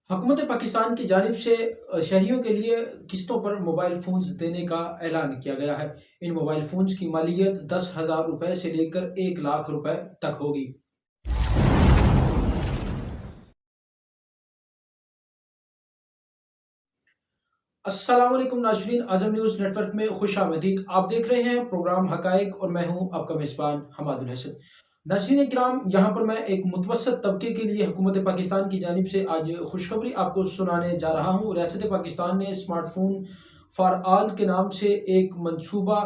हुकूमत पाकिस्तान की जानिब से शहरियों के लिए किस्तों पर मोबाइल फ़ोन्स देने का ऐलान किया गया है। इन मोबाइल फ़ोन्स की मालियत 10,000 रुपए से लेकर 1 लाख रुपए तक होगी। अस्सलाम वालेकुम नाज़रीन, आज़म न्यूज़ नेटवर्क में खुशामदीद। आप देख रहे हैं प्रोग्राम हकाइक और मैं हूं आपका मेज़बान हमादुल हसन। नाज़रीन किराम, यहाँ पर मैं एक मुतवस्सत तबके के लिए हुकूमत पाकिस्तान की जानिब से आज खुशखबरी आपको सुनाने जा रहा हूँ। रियासत पाकिस्तान ने स्मार्टफ़ोन फ़ॉर ऑल के नाम से एक मंसूबा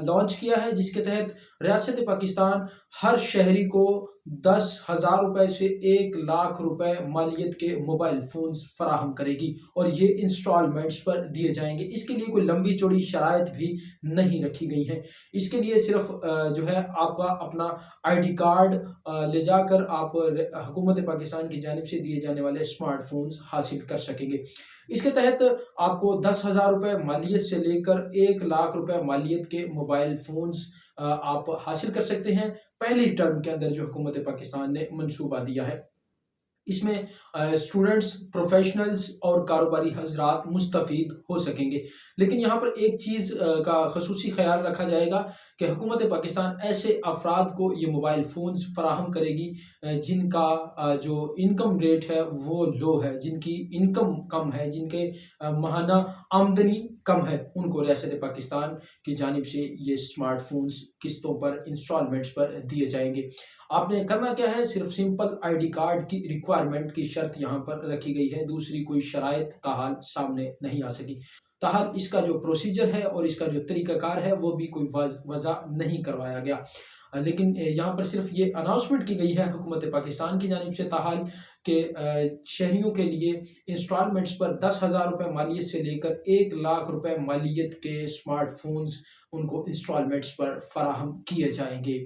लॉन्च किया है, जिसके तहत रियासत पाकिस्तान हर शहरी को 10,000 रुपए से 1 लाख रुपए मालियत के मोबाइल फ़ोन्स फराहम करेगी और ये इंस्टॉलमेंट्स पर दिए जाएंगे। इसके लिए कोई लंबी चौड़ी शराइत भी नहीं रखी गई हैं। इसके लिए सिर्फ जो है आपका अपना आईडी कार्ड ले जाकर आप हुकूमत पाकिस्तान की जानिब से दिए जाने वाले स्मार्टफोन्स हासिल कर सकेंगे। इसके तहत आपको 10,000 रुपये मालियत से लेकर 1 लाख रुपए मालियत के मोबाइल फ़ोन्स आप हासिल कर सकते हैं पहली टर्म के अंदर जो हुकूमत पाकिस्तान ने मंसूबा दिया है। इसमें स्टूडेंट्स, प्रोफेशनल्स और कारोबारी हजरात मुस्तफ़ीद हो सकेंगे। लेकिन यहाँ पर एक चीज़ का खसूसी ख्याल रखा जाएगा कि हुकूमत पाकिस्तान ऐसे अफराद को ये मोबाइल फ़ोन्स फराहम करेगी जिनका जो इनकम रेट है वो लो है, जिनकी इनकम कम है, जिनके माहाना आमदनी कम है, उनको रियासत पाकिस्तान की जानिब से ये स्मार्टफोन्स किस्तों पर, इंस्टॉलमेंट्स पर दिए जाएंगे। आपने करना क्या है, सिर्फ सिंपल आईडी कार्ड की रिक्वायरमेंट की शर्त यहाँ पर रखी गई है, दूसरी कोई शराइत ताहाल सामने नहीं आ सकी। ताहाल इसका जो प्रोसीजर है और इसका जो तरीकाकार है वो भी कोई वज़ा नहीं करवाया गया। लेकिन यहाँ पर सिर्फ ये अनाउंसमेंट की गई है हुकूमत पाकिस्तान की जानिब से ताहाल के शहरियों के लिए इंस्टॉलमेंट्स पर 10,000 रुपये मालियत से लेकर 1 लाख रुपए मालियत के स्मार्टफोन्स उनको इंस्टॉलमेंट्स पर फराहम किए जाएंगे।